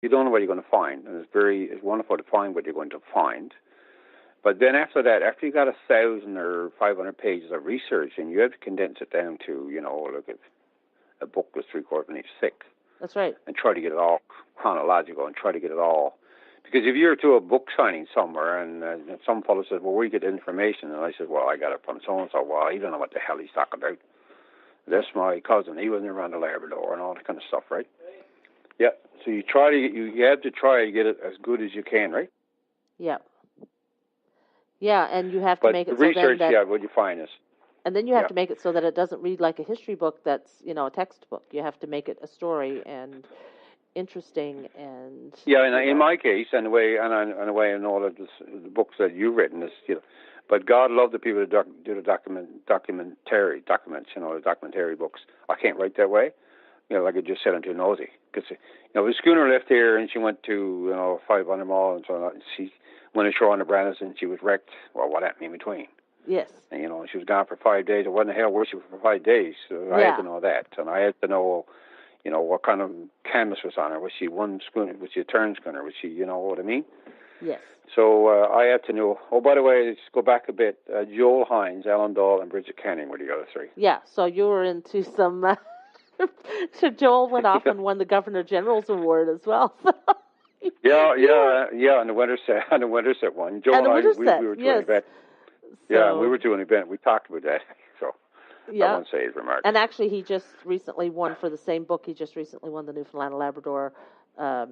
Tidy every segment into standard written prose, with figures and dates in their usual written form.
You don't know what you're going to find, and it's wonderful to find what you're going to find. But then after that, after you got 1,000 or 500 pages of research, and you have to condense it down to, look at a book that's 3/4 of an inch thick. That's right. And try to get it all chronological, and try to get it all. Because if you're to a book signing somewhere, and some fellow says, well, where you get the information? And I said, well, I got it from so-and-so. Well, he don't know what the hell he's talking about. That's my cousin. He wasn't around the Labrador and all that kind of stuff, right? Yeah. So you have to try to get it as good as you can, right? Yeah. Yeah, and you have to make it so research, that... what you find is... And then you have to make it so that it doesn't read like a history book that's, a textbook. You have to make it a story and interesting and... Yeah, in my case, and the way in all of the books that you've written, is, but God loved the people that do the documentary books. I can't write that way. Like I just said, I'm too nosy. Because, the schooner left here and she went to, 500 Mall and so on. And she went ashore on the Brandis and she was wrecked. Well, what happened in between? Yes. And, she was gone for 5 days. What in the hell was she for 5 days? So I had to know that. And I had to know, what kind of canvas was on her. Was she one schooner? Was she a turn schooner? Was she, what I mean? Yes. So I had to know. Oh, by the way, let's go back a bit. Joel Hines, Alan Dahl, and Bridget Canning were the other three. Yeah, so you were into some... So Joel went off and won the Governor General's Award as well. Yeah, and the Winterset one. Joel and I, we were doing an event. Yeah, we were doing an event. We talked about that. So I won't say his remarks. And actually, he just recently won for the same book. He just recently won the Newfoundland and Labrador a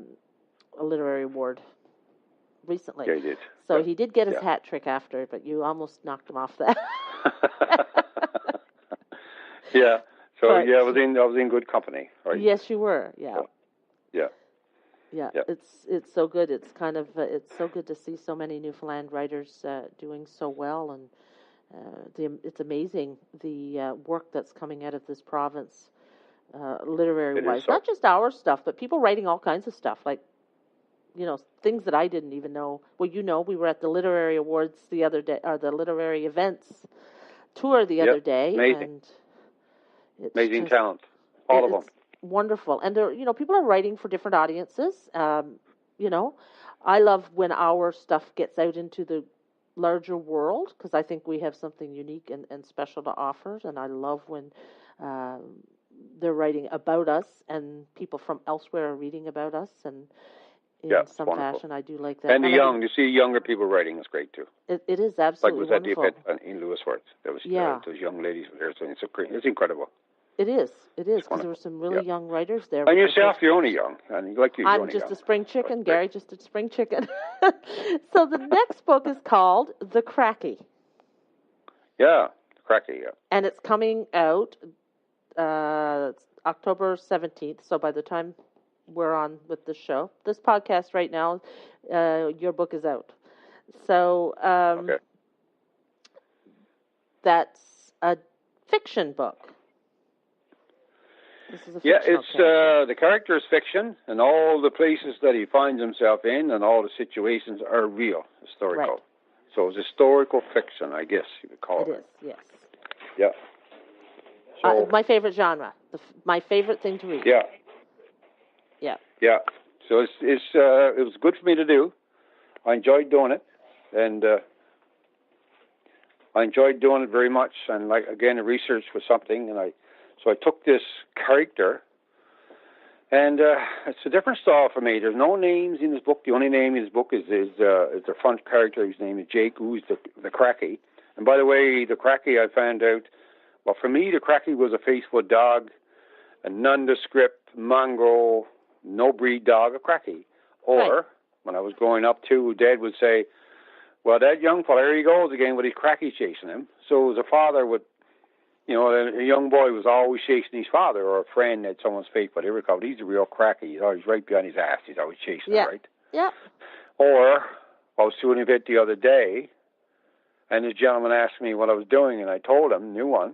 literary award recently. Yeah, he did. So he did get his hat trick after, but you almost knocked him off that. Yeah. So I was in good company, right? Yes, you were. Yeah. Yeah. Yeah. It's so good. It's kind of it's so good to see so many Newfoundland writers doing so well, and it's amazing the work that's coming out of this province, literary wise. So. Not just our stuff, but people writing all kinds of stuff, like things that I didn't even know. Well, we were at the literary awards the other day, or the literary events tour the other day, amazing. And it's amazing talent, all of them. Wonderful, and there, people are writing for different audiences. I love when our stuff gets out into the larger world because I think we have something unique and special to offer, and I love when they're writing about us and people from elsewhere are reading about us, and in some fashion, I do like that. And you see younger people writing is great too. It is absolutely like wonderful. Like the event in Lewisworth. There was those young ladies there, so it's incredible. It is, because there were some really young writers there. And yourself, you're only young. And I'm just a spring chicken, Gary, just a spring chicken. So the next book is called The Crackie. Yeah, Crackie, yeah. And it's coming out October 17th, so by the time we're on with this show, this podcast right now, your book is out. So that's a fiction book. This is a the character is fiction, and all the places that he finds himself in and all the situations are real, historical. Right. So it's historical fiction, I guess you would call it. It is, yes. Yeah. So, my favorite genre, my favorite thing to read. Yeah. Yeah. Yeah. So it was good for me to do. I enjoyed doing it, and I enjoyed doing it very much. And the research was something, and So I took this character, and it's a different style for me. There's no names in this book. The only name in this book is the front character. His name is Jake, who's the Crackie. And by the way, the Crackie, I found out, well, for me, the Crackie was a faithful dog, a nondescript, mongrel, no-breed dog, a Crackie. Or, when I was growing up, too, Dad would say, well, that young fella, here he goes again with his Crackie chasing him. So as a father would... a young boy was always chasing his father, or a friend had someone's face, whatever it's called. He's a real Crackie. He's always right behind his ass. He's always chasing him, right? Yeah. Or I was doing an event the other day, and this gentleman asked me what I was doing, and I told him, new one.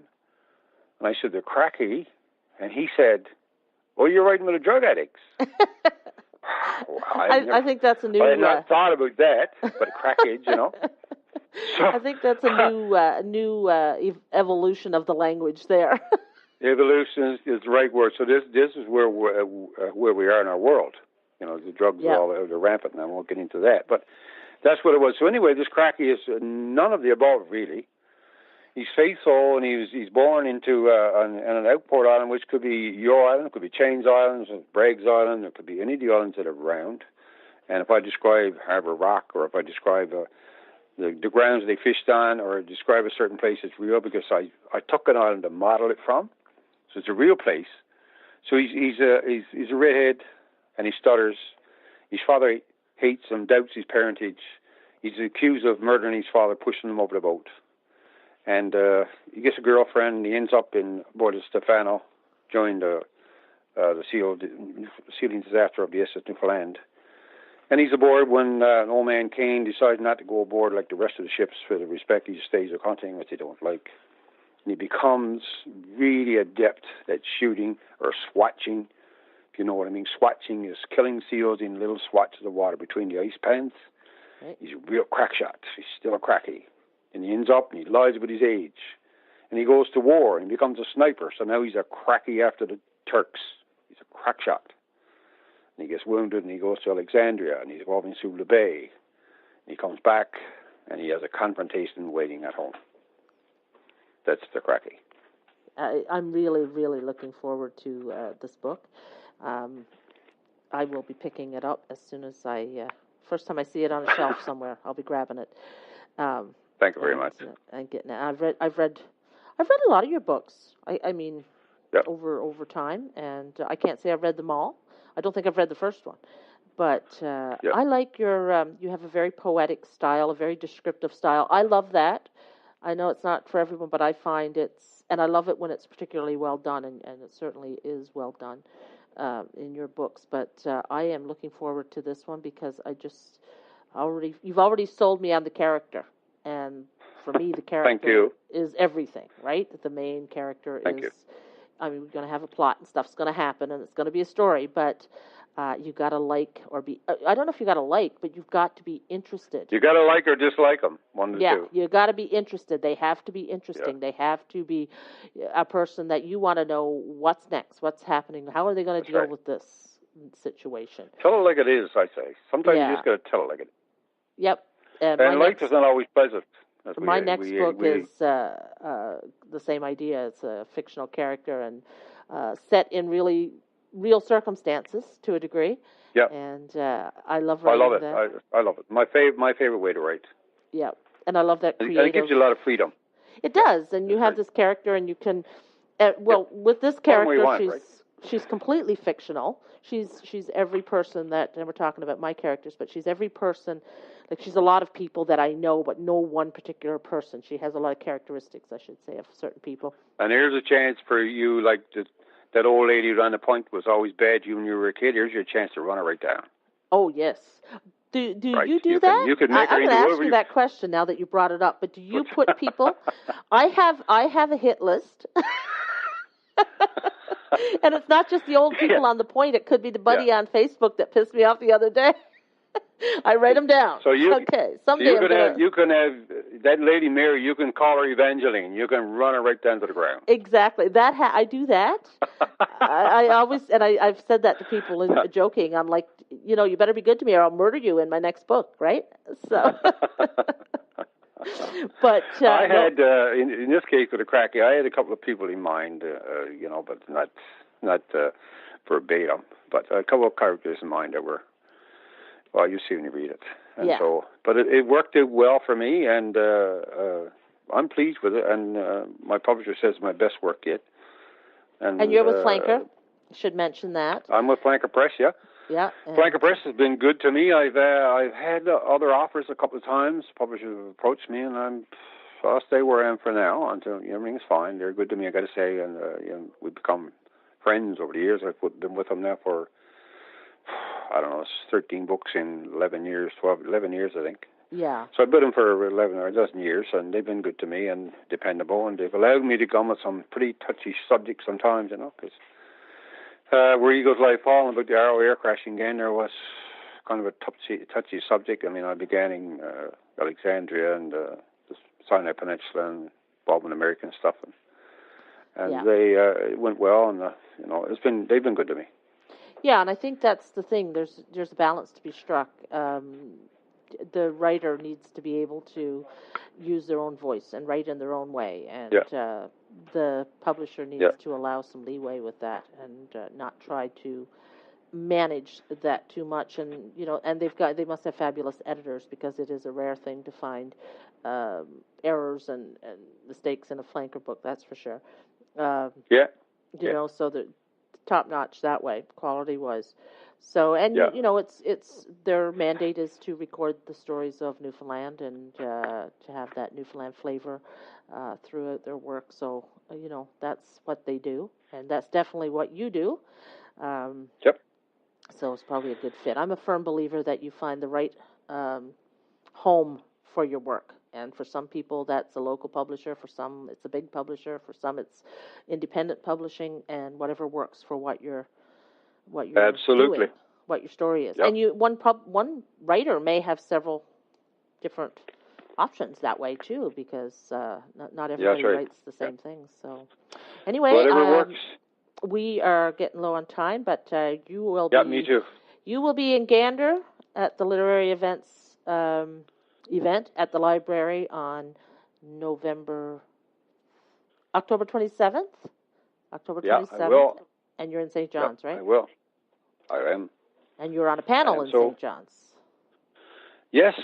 And I said, the Crackie. And he said, well, you're writing with the drug addicts. I think that's a new... I had not thought about that, but crackage, So, I think that's a new evolution of the language there. Evolution is the right word. So this is where we are in our world, The drugs are all they're rampant, and I won't get into that. But that's what it was. So anyway, this Crackie is none of the above, really. He's faithful, and he's born into an outport island, which could be your island, it could be Chains Islands, or Bragg's Island, it could be any of the islands that are around. And if I describe Harbour Rock, or if I describe the grounds they fished on, or describe a certain place, it's real because I took an island to model it from. So it's a real place. So he's a redhead, and he stutters. His father hates him, doubts his parentage. He's accused of murdering his father, pushing him over the boat. And he gets a girlfriend, and he ends up aboard the Stefano, joined the sealing disaster of the SS Newfoundland. And he's aboard when an old man Kane decides not to go aboard like the rest of the ships for the respect he stays of hunting, which they don't like. And he becomes really adept at shooting or swatching, if you know what I mean. Swatching is killing seals in little swatches of water between the ice pans. Right. He's a real crack shot. He's still a Crackie. And he ends up and he lies with his age. And he goes to war and he becomes a sniper. So now he's a Crackie after the Turks. He's a crack shot. And he gets wounded and he goes to Alexandria and he's walking through the bay. And he comes back and he has a confrontation waiting at home. That's the Crackie. I'm really, really looking forward to this book. I will be picking it up as soon as first time I see it on a shelf somewhere, I'll be grabbing it. Thank you very much. And getting it. I've read a lot of your books. I mean, yep. over time, and I can't say I've read them all. I don't think I've read the first one, but yep. I like your. You have a very poetic style, a very descriptive style. I love that. I know it's not for everyone, but I find and I love it when it's particularly well done, and it certainly is well done in your books. But I am looking forward to this one because you've already sold me on the character. And for me, the character is everything, right? The main character Thank you. I mean, we're going to have a plot and stuff's going to happen and it's going to be a story, but you got to like or be, I don't know if you got to like, but you've got to be interested. You got to like or dislike them, one of the two. Yeah, you got to be interested. They have to be interesting. Yeah. They have to be a person that you want to know what's next, what's happening, how are they going to deal with this situation. Tell it like it is, I say. Sometimes you just got to tell it like it is. Yep. And life is not always pleasant. My next book is the same idea. It's a fictional character and set in really real circumstances to a degree. Yeah. And I love writing that. I love it. My favorite way to write. Yeah. And I love that creative. And it gives you a lot of freedom. It does. And you have this character and you can, with this character, she's completely fictional. She's every person that, and we're talking about my characters, but she's every person. Like she's a lot of people that I know, but no one particular person. She has a lot of characteristics, I should say, of certain people. And here's a chance for you, like that old lady who ran the point was always bad you when you were a kid. Here's your chance to run her right down. Oh, yes. Do right. you do that? You can make her I'm going to ask you that question now that you brought it up, but do you put people... I have a hit list. And it's not just the old people on the point. It could be the buddy on Facebook that pissed me off the other day. I write them down. So someday you can have that lady Mary. You can call her Evangeline. You can run her right down to the ground. Exactly. I do that. I always I've said that to people joking. I'm like, you better be good to me or I'll murder you in my next book, right? So. But I had in this case with the Crackie, I had a couple of people in mind, but not verbatim, but a couple of characters in mind that were. Well, you see when you read it. And so, but it worked out well for me, and I'm pleased with it. And my publisher says it's my best work yet. And you're with Flanker. Should mention that. I'm with Flanker Press, yeah. Yeah. Flanker Press has been good to me. I've had other offers a couple of times. Publishers have approached me, and I'll stay where I am for now until everything's fine. They're good to me, I got to say, and we've become friends over the years. I've been with them now for. I don't know, it's 13 books in 11 years, I think. Yeah. So I've been with them for 11 or a dozen years, and they've been good to me and dependable, and they've allowed me to come with some pretty touchy subjects sometimes, because where Eagles Lie Falling, about the Arrow air crashing again, there was kind of a touchy subject. I mean, I began in Alexandria and the Sinai Peninsula and Baldwin American stuff, and they it went well, and they've been good to me. Yeah, and I think that's the thing. There's a balance to be struck. The writer needs to be able to use their own voice and write in their own way, and the publisher needs to allow some leeway with that and not try to manage that too much. And and they must have fabulous editors, because it is a rare thing to find errors and mistakes in a flanker book. That's for sure. So the top notch that way, quality wise. So, and it's their mandate is to record the stories of Newfoundland and to have that Newfoundland flavor throughout their work. So, that's what they do, and that's definitely what you do. So it's probably a good fit. I'm a firm believer that you find the right home for your work. And for some people, that's a local publisher. For some, it's a big publisher. For some, it's independent publishing, and whatever works for what you're Absolutely doing, what your story is. And one writer may have several different options that way too, because not everybody writes the same things. So anyway, whatever works. We are getting low on time, but you will be. Yeah, me too. You will be in Gander at the literary event at the library on October 27th. October 27th. I will. And you're in St. John's, right? I will. I am. And you're on a panel in St. John's. Yes.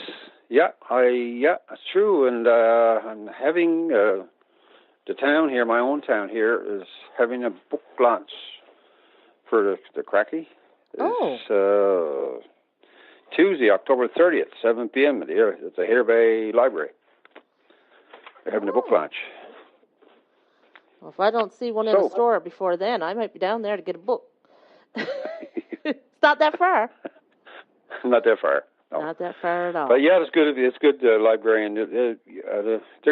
That's true. And I'm having the town here, my own town here, is having a book launch for the Crackie. It's Tuesday, October 30th, 7 p.m. at the Hare Bay Library. They're having a book launch. Well, if I don't see one in the store before then, I might be down there to get a book. It's not that far. Not that far. No. Not that far at all. But yeah, it's good. It's good. Librarian. They're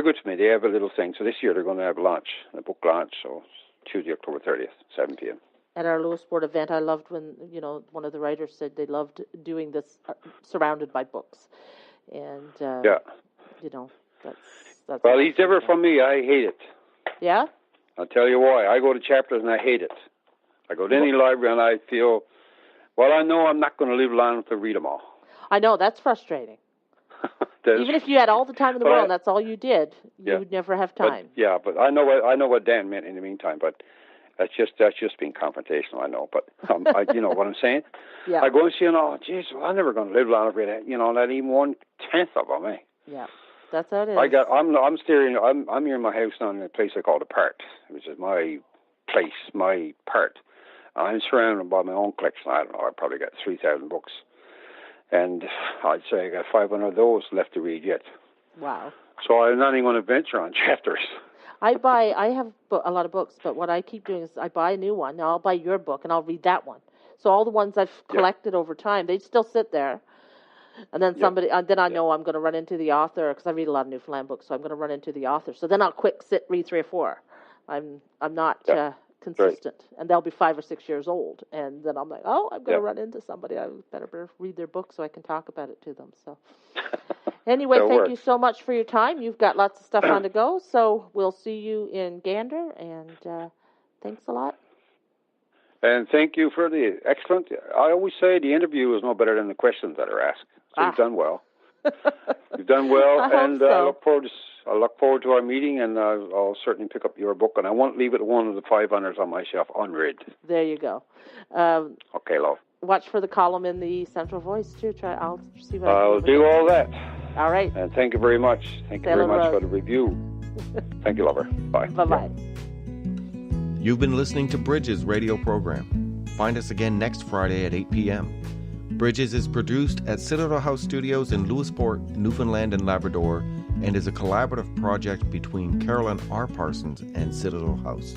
good to me. They have a little thing. So this year they're going to have a book launch. So Tuesday, October 30th, 7 p.m. At our Lewisport event, I loved when one of the writers said they loved doing this surrounded by books, and that's. Well, he's different from me. I hate it. Yeah. I'll tell you why. I go to chapters and I hate it. I go to any library and I feel, well, I know I'm not going to live long enough to read them all. I know, that's frustrating. Even if you had all the time in the world and that's all you did, you would never have time. But I know what Dan meant in the meantime, but that's just being confrontational, I know. But you know what I'm saying? Yeah. I go and see, geez, well, I'm never going to live long enough to read, not even 1/10 of them, eh? Yeah. That's how it is. I'm here in my house now in a place I call the Part, which is my place, my part. I'm surrounded by my own collection. I don't know, I probably got 3,000 books. And I'd say I got 500 of those left to read yet. Wow. So I'm not even going to venture on chapters. I have a lot of books, but what I keep doing is I buy a new one. Now I'll buy your book and I'll read that one. So all the ones I've collected over time, they still sit there. And then I know I'm going to run into the author, because I read a lot of Newfoundland books, so I'm going to run into the author. So then I'll read 3 or 4. I'm not consistent, and they'll be 5 or 6 years old, and then I'm like, I'm going to run into somebody. I better read their book so I can talk about it to them. So anyway, thank you so much for your time. You've got lots of stuff on to go, so we'll see you in Gander, and thanks a lot. And thank you for the excellent. I always say the interview is no better than the questions that are asked. So you've done well. You've done well, and I look forward to our meeting, and I'll certainly pick up your book, and I won't leave it one of the 500s on my shelf unread. There you go. Okay, love. Watch for the column in the Central Voice too. I'll see what I'll do all that. All right. And thank you very much. Thank you very much for the review. Thank you, lover. Bye. Bye-bye. You've been listening to Bridges radio program. Find us again next Friday at 8 p.m. Bridges is produced at Citadel House Studios in Lewisport, Newfoundland and Labrador, and is a collaborative project between Carolyn R. Parsons and Citadel House.